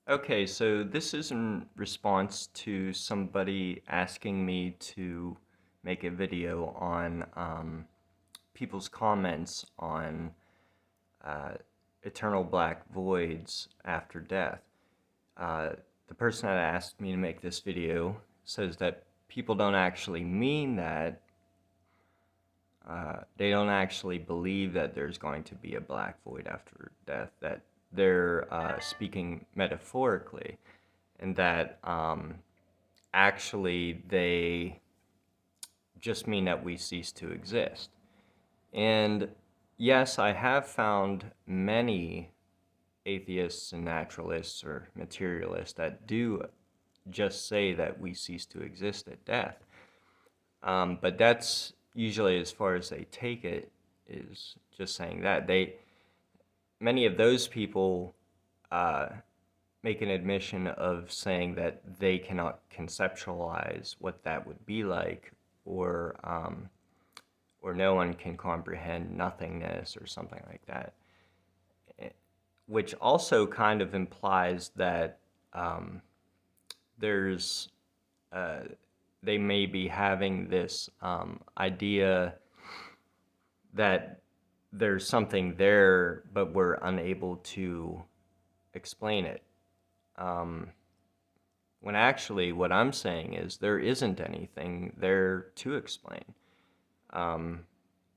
Okay, so this is in response to somebody asking me to make a video on people's comments on uh, eternal black voids after death. Uh, the person that asked me to make this video says that people don't actually mean that. They don't actually believe that there's going to be a black void after death, that they're speaking metaphorically, and that actually they just mean that we cease to exist. And yes, I have found many atheists and naturalists or materialists that do just say that we cease to exist at death. But that's usually as far as they take it, is just saying that. Many of those people uh, make an admission of saying that they cannot conceptualize what that would be like, or no one can comprehend nothingness or something like that, which also kind of implies that um, there's uh, they may be having this idea that there's something there, but we're unable to explain it. Um, when actually, what I'm saying is there isn't anything there to explain. Um,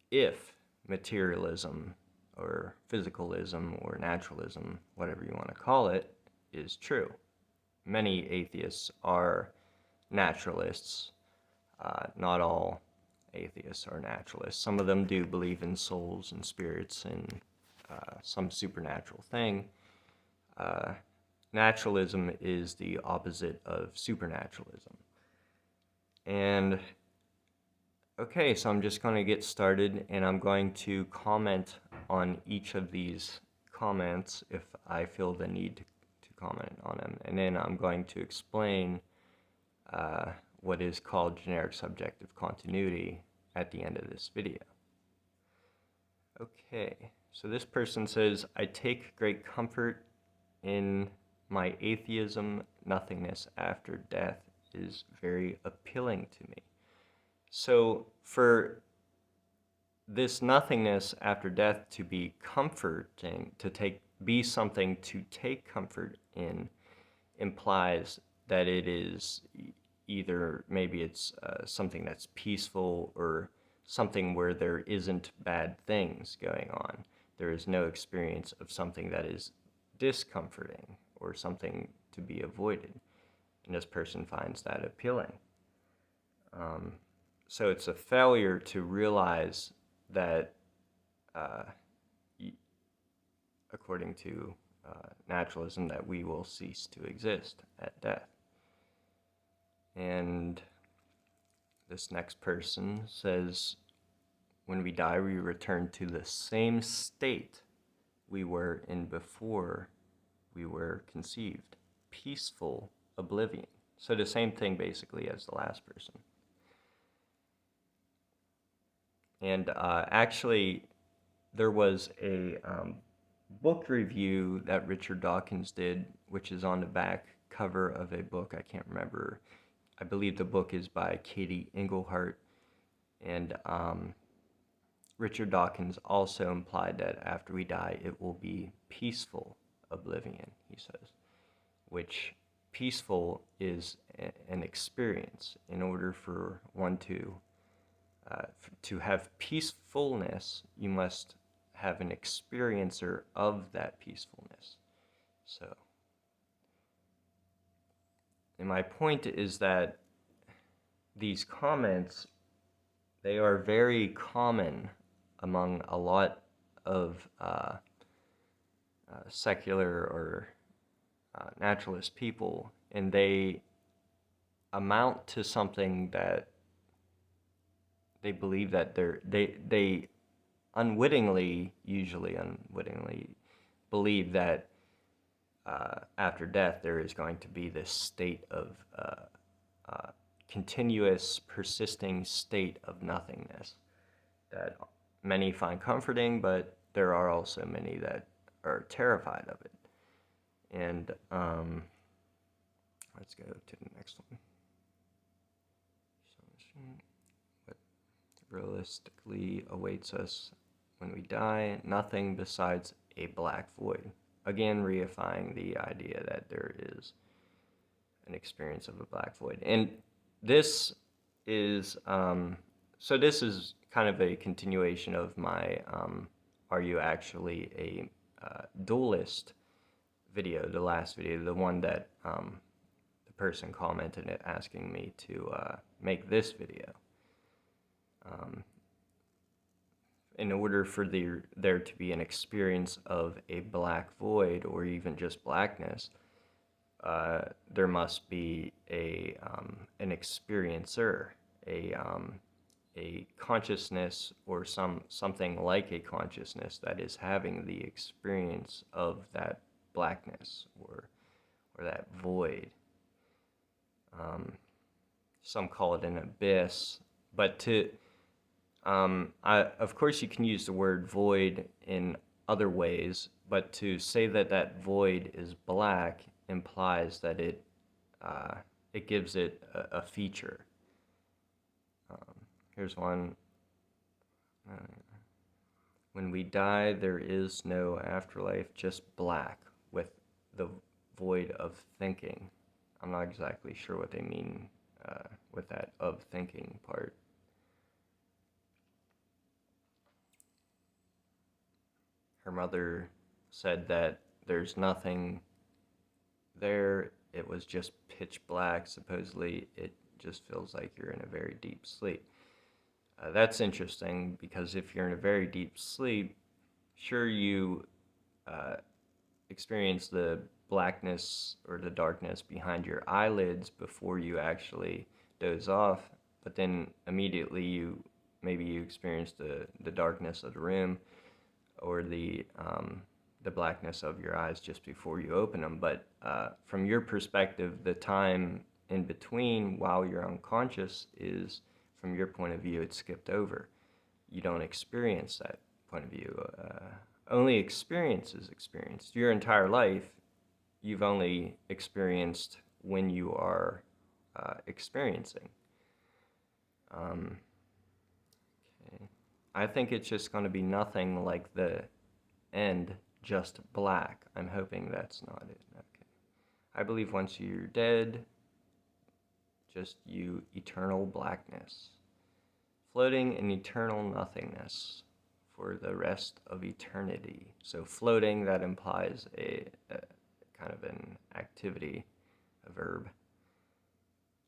if materialism or physicalism or naturalism, whatever you want to call it, is true. Many atheists are naturalists. Not all atheists are naturalists. Some of them do believe in souls and spirits and some supernatural thing. Uh, Naturalism is the opposite of supernaturalism. And okay, so I'm just going to get started, and I'm going to comment on each of these comments if I feel the need to comment on them. And then I'm going to explain what is called generic subjective continuity at the end of this video. Okay, so this person says, I take great comfort in my atheism. Nothingness after death is very appealing to me. So for this nothingness after death to be comforting, be something to take comfort in, implies that it is either maybe it's something that's peaceful, or something where there isn't bad things going on. There is no experience of something that is discomforting or something to be avoided. And this person finds that appealing. So it's a failure to realize that, uh, according to naturalism, that we will cease to exist at death. And this next person says, when we die, we return to the same state we were in before we were conceived. Peaceful oblivion. So the same thing basically as the last person. And actually, there was a book review that Richard Dawkins did, which is on the back cover of a book. I can't remember. I believe the book is by Katie Engelhart. And Richard Dawkins also implied that after we die, it will be peaceful oblivion, he says, which peaceful is an experience. In order for one to have peacefulness, you must have an experiencer of that peacefulness. So, and my point is that these comments, they are very common among a lot of secular or naturalist people, and they amount to something that they believe that they unwittingly, usually unwittingly, believe that after death there is going to be this state of continuous, persisting state of nothingness that many find comforting, but there are also many that are terrified of it. And let's go to the next one. What realistically awaits us when we die? Nothing besides a black void. Again, reifying the idea that there is an experience of a black void. And this is, this is kind of a continuation of my Are You Actually a Dualist video, the last video, the one that the person commented it asking me to make this video. In order for there to be an experience of a black void or even just blackness, there must be an experiencer, a consciousness or something like a consciousness that is having the experience of that blackness or that void. Some call it an abyss, but of course you can use the word void in other ways, but to say that that void is black implies that it gives it a feature. Here's one. When we die, there is no afterlife, just black with the void of thinking. I'm not exactly sure what they mean with that of thinking part. Her mother said that there's nothing there. It was just pitch black. Supposedly, it just feels like you're in a very deep sleep. That's interesting because if you're in a very deep sleep, sure you experience the blackness or the darkness behind your eyelids before you actually doze off, but then immediately maybe you experience the darkness of the room or the blackness of your eyes just before you open them. But from your perspective, the time in between while you're unconscious is, from your point of view, it's skipped over. You don't experience that point of view. Only experience is experienced. Your entire life, you've only experienced when you are experiencing. Okay. I think it's just going to be nothing like the end, just black. I'm hoping that's not it. Okay. I believe once you're dead, just you, eternal blackness, floating in eternal nothingness for the rest of eternity. So floating, that implies a kind of an activity, a verb.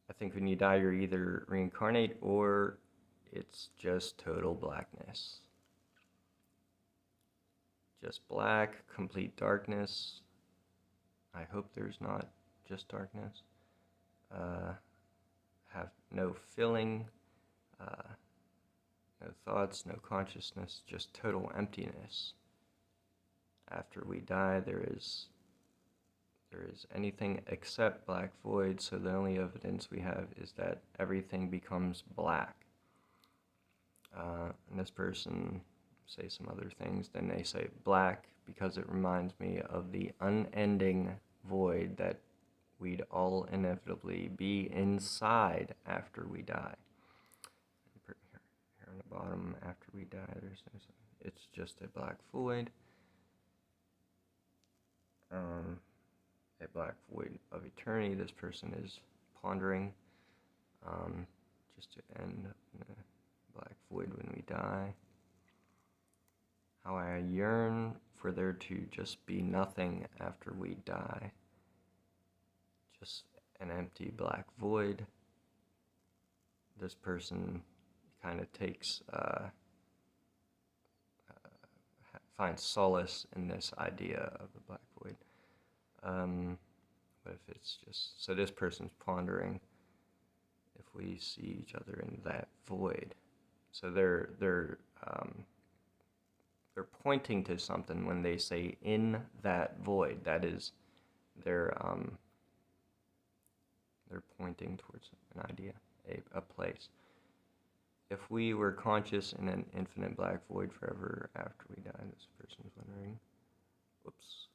I think when you die, you're either reincarnate or it's just total blackness. Just black, complete darkness. I hope there's not just darkness. Have no feeling, no thoughts, no consciousness, just total emptiness. After we die, there is anything except black void, so the only evidence we have is that everything becomes black. And this person say some other things, then they say black because it reminds me of the unending void that we'd all inevitably be inside after we die. Here on the bottom, after we die, it's just a black void. A black void of eternity. This person is pondering, just to end in a black void when we die. How I yearn for there to just be nothing after we die. Just an empty black void. This person kind of finds solace in this idea of the black void. What if it's just, so this person's pondering if we see each other in that void. So they're pointing to something when they say in that void. That is, they're pointing towards an idea, a place. If we were conscious in an infinite black void forever after we die, this person's wondering. Whoops.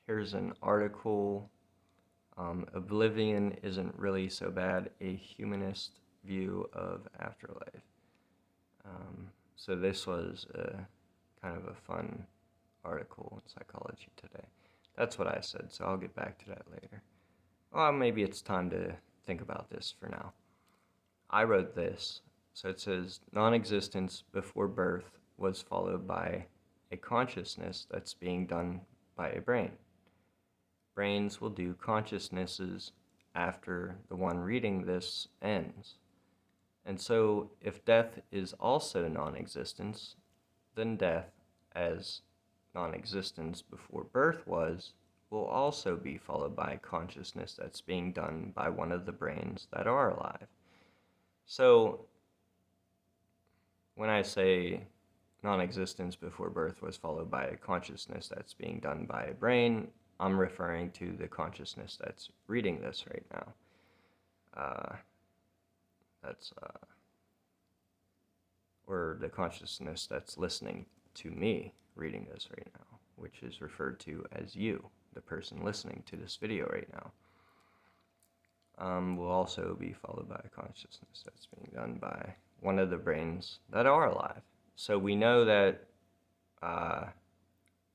Here's an article. Oblivion isn't really so bad, a humanist view of afterlife. So this was kind of a fun article in Psychology Today. That's what I said, so I'll get back to that later. Well, maybe it's time to think about this for now. I wrote this. So it says, non-existence before birth was followed by a consciousness that's being done by a brain. Brains will do consciousnesses after the one reading this ends. And so if death is also non-existence, then death, as non-existence before birth was, will also be followed by consciousness that's being done by one of the brains that are alive. So when I say non-existence before birth was followed by a consciousness that's being done by a brain, I'm referring to the consciousness that's reading this right now. Or the consciousness that's listening to me reading this right now, which is referred to as you, the person listening to this video right now. Will also be followed by a consciousness that's being done by one of the brains that are alive. So we know that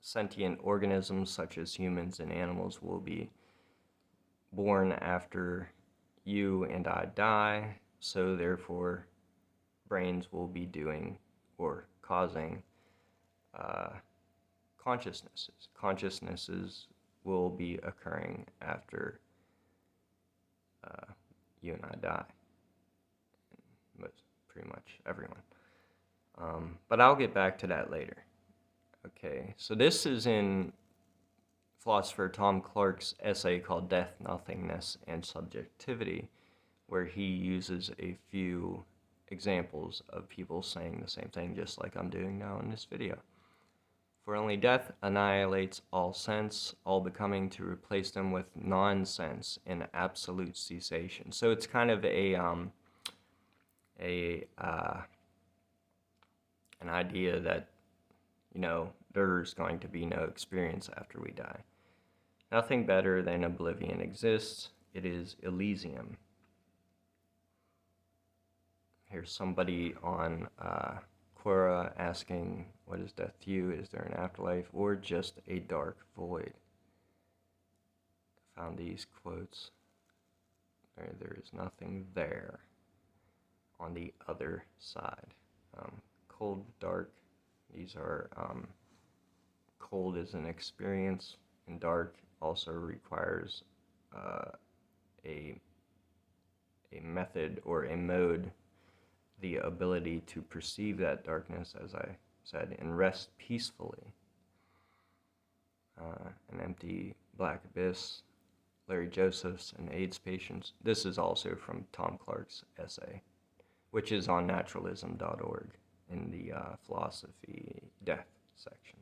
sentient organisms such as humans and animals will be born after you and I die, so therefore brains will be doing or causing consciousnesses. Consciousnesses will be occurring after you and I die. Pretty much everyone. But I'll get back to that later. Okay, so this is in philosopher Tom Clark's essay called Death, Nothingness, and Subjectivity, where he uses a few examples of people saying the same thing, just like I'm doing now in this video. For only death annihilates all sense, all becoming to replace them with non-sense in absolute cessation. So it's kind of an idea that, there's going to be no experience after we die. Nothing better than oblivion exists. It is Elysium. Here's somebody on Quora asking, what is death to you? Is there an afterlife or just a dark void? I found these quotes. There is nothing there on the other side. Cold, dark. These are cold is an experience, and dark also requires a method or a mode, the ability to perceive that darkness, as I said, and rest peacefully. An empty black abyss, Larry Josephs and AIDS patients. This is also from Tom Clark's essay, which is on naturalism.org in the philosophy death section.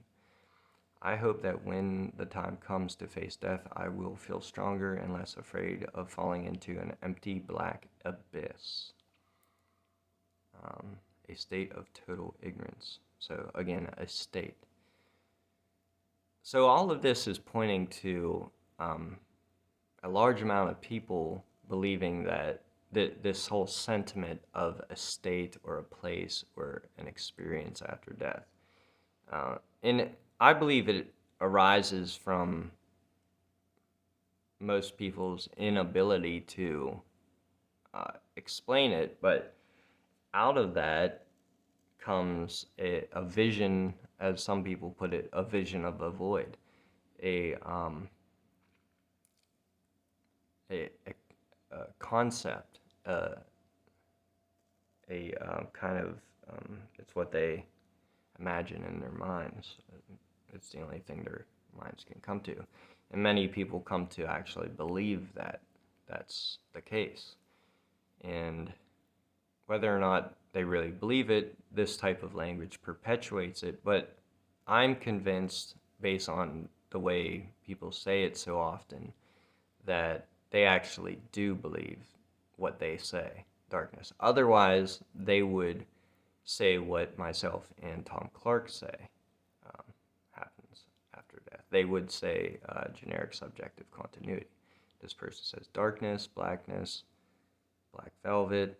I hope that when the time comes to face death, I will feel stronger and less afraid of falling into an empty black abyss. A state of total ignorance. So again, a state. So all of this is pointing to a large amount of people believing that this whole sentiment of a state or a place or an experience after death. And I believe it arises from most people's inability to explain it, but out of that comes a vision, as some people put it, a vision of a void, a concept, kind of, it's what they imagine in their minds. It's the only thing their minds can come to. And many people come to actually believe that that's the case. And whether or not they really believe it, this type of language perpetuates it. But I'm convinced, based on the way people say it so often, that they actually do believe what they say, darkness. Otherwise, they would say what myself and Tom Clark say happens after death. they would say generic subjective continuity. This person says darkness, blackness, black velvet,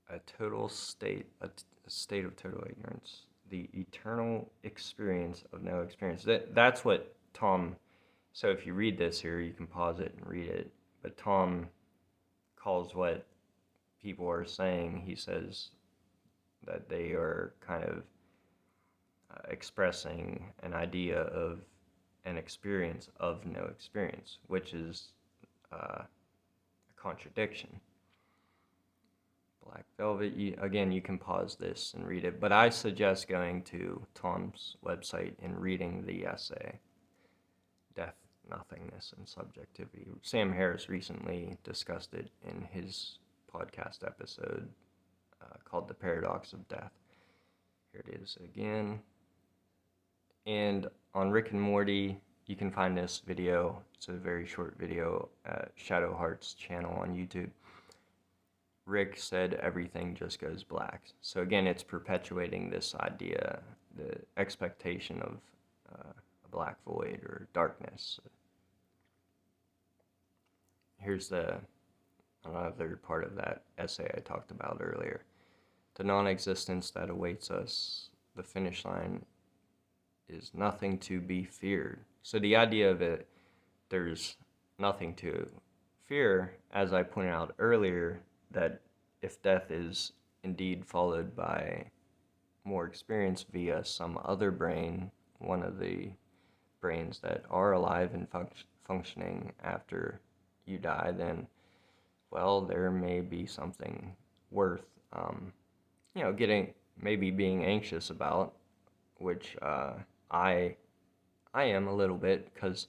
a state of total ignorance, the eternal experience of no experience. That's what Tom. So if you read this here, you can pause it and read it. But Tom calls what people are saying. He says that they are kind of expressing an idea of an experience of no experience, which is a contradiction. Black Velvet, you can pause this and read it, but I suggest going to Tom's website and reading the essay, Death, Nothingness, and Subjectivity. Sam Harris recently discussed it in his podcast episode called The Paradox of Death. Here it is again. And on Rick and Morty, you can find this video. It's a very short video at Shadow Heart's channel on YouTube. Rick said everything just goes black. So again, it's perpetuating this idea, the expectation of a black void or darkness. Here's another part of that essay I talked about earlier. The non-existence that awaits us, the finish line, is nothing to be feared. So the idea of it, there's nothing to fear, as I pointed out earlier, that if death is indeed followed by more experience via some other brain, one of the brains that are alive and functioning after you die, then, well, there may be something worth, being anxious about, which I am a little bit, because,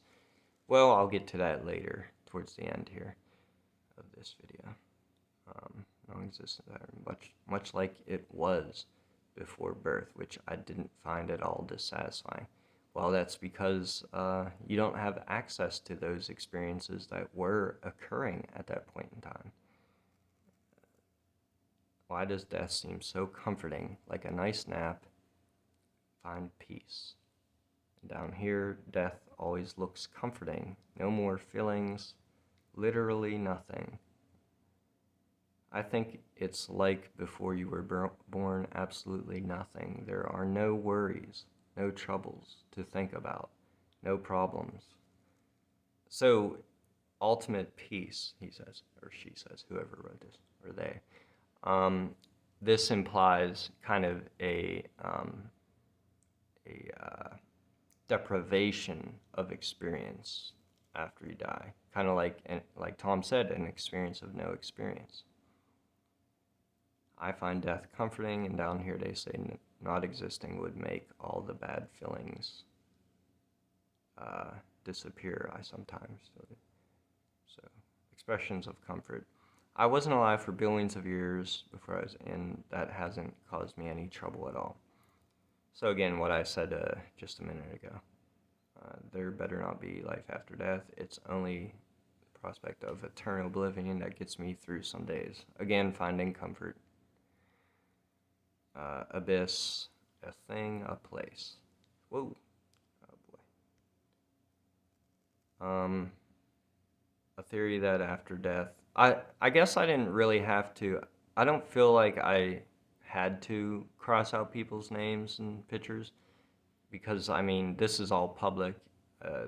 well, I'll get to that later, towards the end here of this video. Non-existent, much like it was before birth, which I didn't find at all dissatisfying. Well, that's because you don't have access to those experiences that were occurring at that point in time. Why does death seem so comforting, like a nice nap? Find peace. And down here, death always looks comforting. No more feelings, literally nothing. I think it's like before you were born, absolutely nothing. There are no worries, no troubles to think about, no problems. So, ultimate peace, he says, or she says, whoever wrote this, or they. This implies kind of a deprivation of experience after you die. Kind of like Tom said, an experience of no experience. I find death comforting, and down here they say not existing would make all the bad feelings disappear, I sometimes feel. So, expressions of comfort. I wasn't alive for billions of years before I was in. That hasn't caused me any trouble at all. So again, what I said just a minute ago. There better not be life after death. It's only the prospect of eternal oblivion that gets me through some days. Again, finding comfort. Abyss, a thing, a place. Whoa. Oh boy. A theory that after death, I guess I didn't really have to, I don't feel like I had to cross out people's names and pictures, because I mean, this is all public.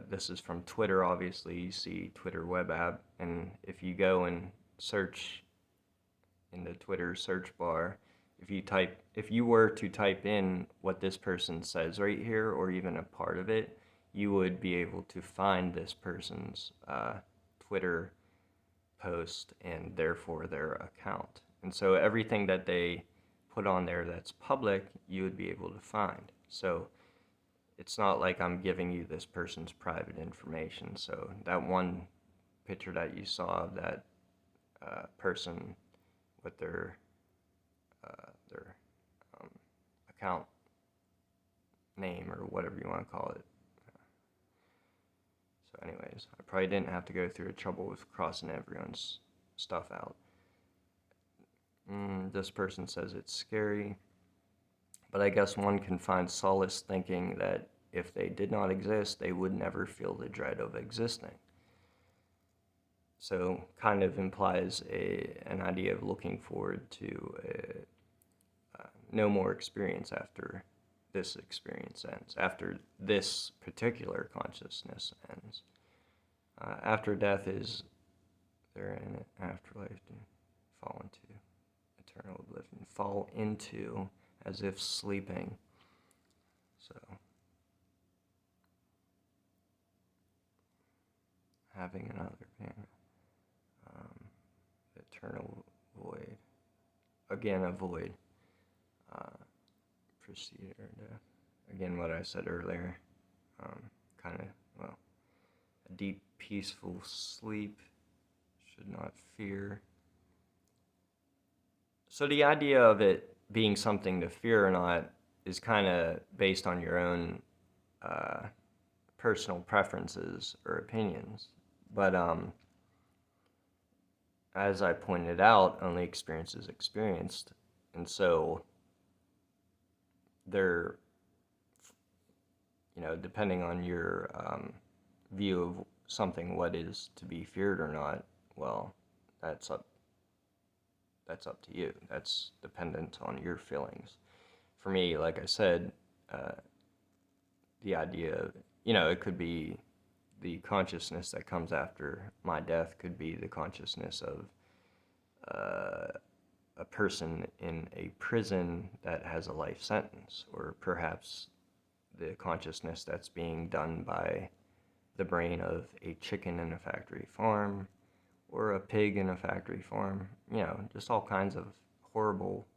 This is from Twitter, obviously. You see Twitter web app, and if you go and search in the Twitter search bar, if you were to type in what this person says right here, or even a part of it, you would be able to find this person's Twitter post and therefore their account. And so everything that they put on there that's public, you would be able to find. So it's not like I'm giving you this person's private information. So that one picture that you saw of that person with their account name, or whatever you want to call it. So anyways, I probably didn't have to go through the trouble with crossing everyone's stuff out. This person says it's scary, but I guess one can find solace thinking that if they did not exist, they would never feel the dread of existing. So kind of implies an idea of looking forward to no more experience after this experience ends, after this particular consciousness ends. After death, is there an afterlife to fall into eternal oblivion? Fall into, as if sleeping. So, having another parent. Eternal void. Again, a void. Precede or death. Again, what I said earlier. Kind of, well, a deep, peaceful sleep. Should not fear. So the idea of it being something to fear or not is kind of based on your own personal preferences or opinions. But as I pointed out, only experience is experienced. And so they're, depending on your view of something, what is to be feared or not, well, that's up to you. That's dependent on your feelings. For me, like I said, the idea, it could be the consciousness that comes after my death could be the consciousness of a person in a prison that has a life sentence, or perhaps the consciousness that's being done by the brain of a chicken in a factory farm, or a pig in a factory farm. Just all kinds of horrible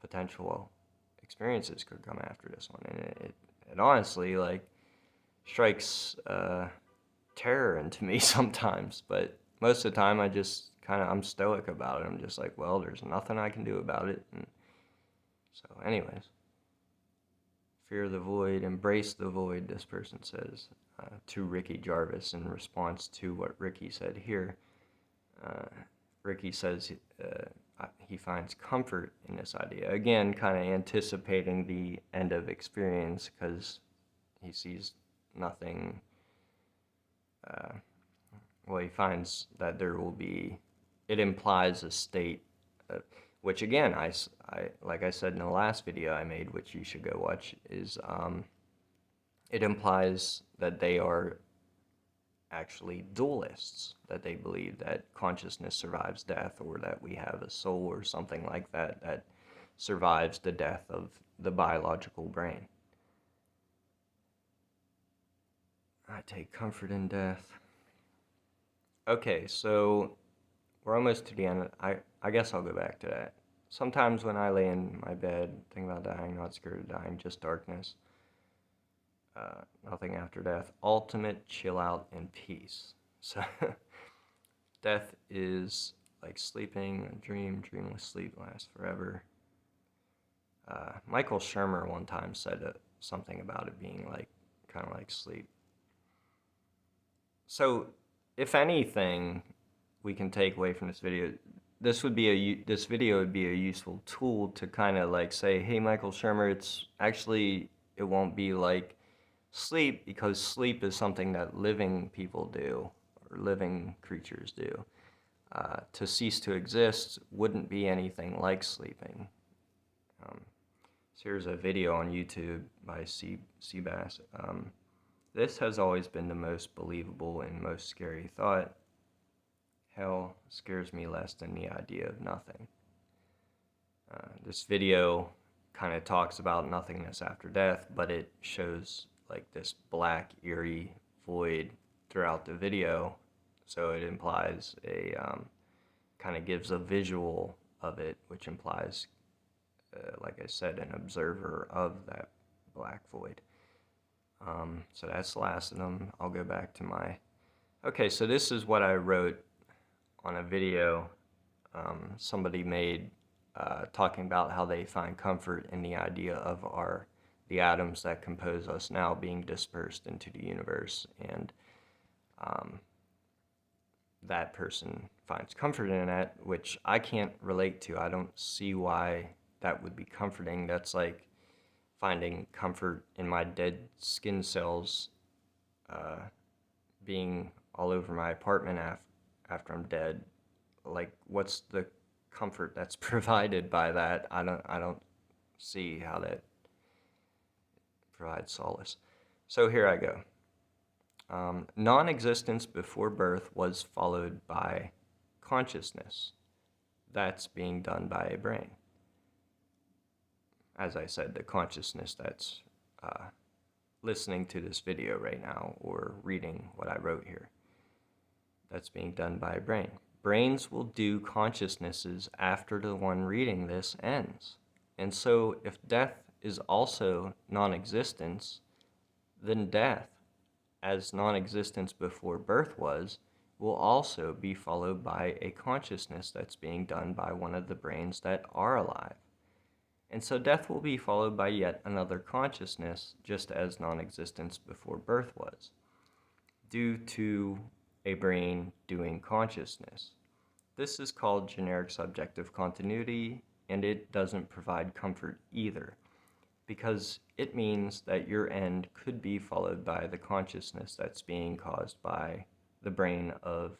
potential experiences could come after this one. And it honestly, strikes terror into me sometimes. But most of the time, I'm stoic about it. I'm just like, well, there's nothing I can do about it. And so, anyways, fear the void, embrace the void, this person says to Ricky Jarvis in response to what Ricky said here. Ricky says he finds comfort in this idea. Again, kind of anticipating the end of experience because he sees nothing. He finds that there will be, it implies a state, which again, I like I said in the last video I made, which you should go watch, is it implies that they are actually dualists, that they believe that consciousness survives death, or that we have a soul or something like that survives the death of the biological brain. I take comfort in death. Okay, so we're almost to the end. I guess I'll go back to that. Sometimes when I lay in my bed, think about dying, not scared of dying, just darkness. Nothing after death. Ultimate chill out and peace. So death is like sleeping, a dream. Dreamless sleep lasts forever. Michael Shermer one time said something about it being kind of like sleep. So if anything we can take away from this video, this video would be a useful tool to kind of say, hey, Michael Shermer, it won't be like sleep, because sleep is something that living people do, or living creatures do. To cease to exist wouldn't be anything like sleeping. So here's a video on YouTube by Seabass. This has always been the most believable and most scary thought. Hell scares me less than the idea of nothing. This video kind of talks about nothingness after death, but it shows this black, eerie void throughout the video. So it implies kind of gives a visual of it, which implies, like I said, an observer of that black void. So that's the last of them. I'll go back to okay, so this is what I wrote on a video somebody made talking about how they find comfort in the idea of the atoms that compose us now being dispersed into the universe, and that person finds comfort in that, which I can't relate to. I don't see why that would be comforting. That's like finding comfort in my dead skin cells being all over my apartment after I'm dead. Like, what's the comfort that's provided by that? I don't see how that provides solace. So here I go. Non-existence before birth was followed by consciousness. That's being done by a brain. As I said, the consciousness that's listening to this video right now or reading what I wrote here. That's being done by a brain. Brains will do consciousnesses after the one reading this ends. And so if death is also non-existence, then death, as non-existence before birth was, will also be followed by a consciousness that's being done by one of the brains that are alive. And so death will be followed by yet another consciousness, just as non-existence before birth was, due to a brain doing consciousness. This is called generic subjective continuity, and it doesn't provide comfort either, because it means that your end could be followed by the consciousness that's being caused by the brain of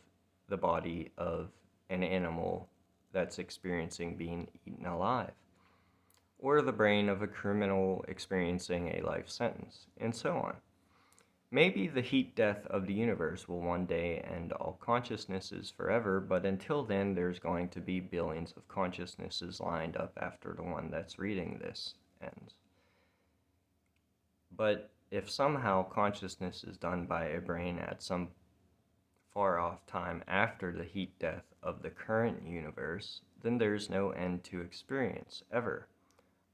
the body of an animal that's experiencing being eaten alive, or the brain of a criminal experiencing a life sentence, and so on. Maybe the heat death of the universe will one day end all consciousnesses forever, but until then there's going to be billions of consciousnesses lined up after the one that's reading this ends. But if somehow consciousness is done by a brain at some far off time after the heat death of the current universe, then there's no end to experience, ever.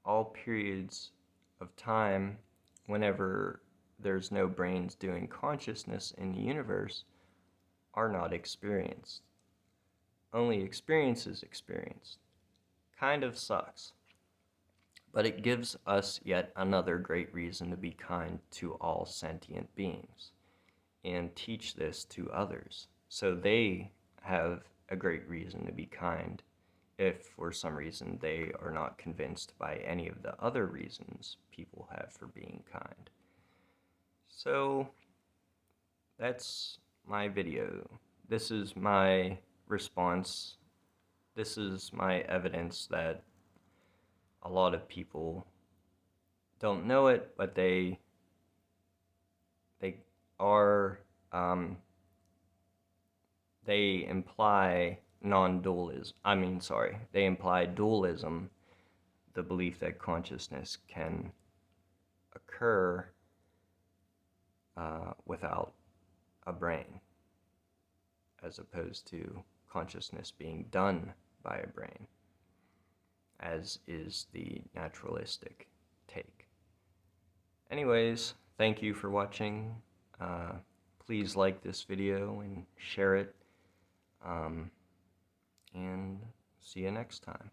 All periods of time, whenever there's no brains doing consciousness in the universe, are not experienced. Only experience is experienced. Kind of sucks. But it gives us yet another great reason to be kind to all sentient beings and teach this to others, so they have a great reason to be kind if for some reason they are not convinced by any of the other reasons people have for being kind. So that's my video. This is my response. This is my evidence that a lot of people don't know it, but they are, they imply they imply dualism, the belief that consciousness can occur without a brain, as opposed to consciousness being done by a brain, as is the naturalistic take. Anyways, thank you for watching. Please like this video and share it. And see you next time.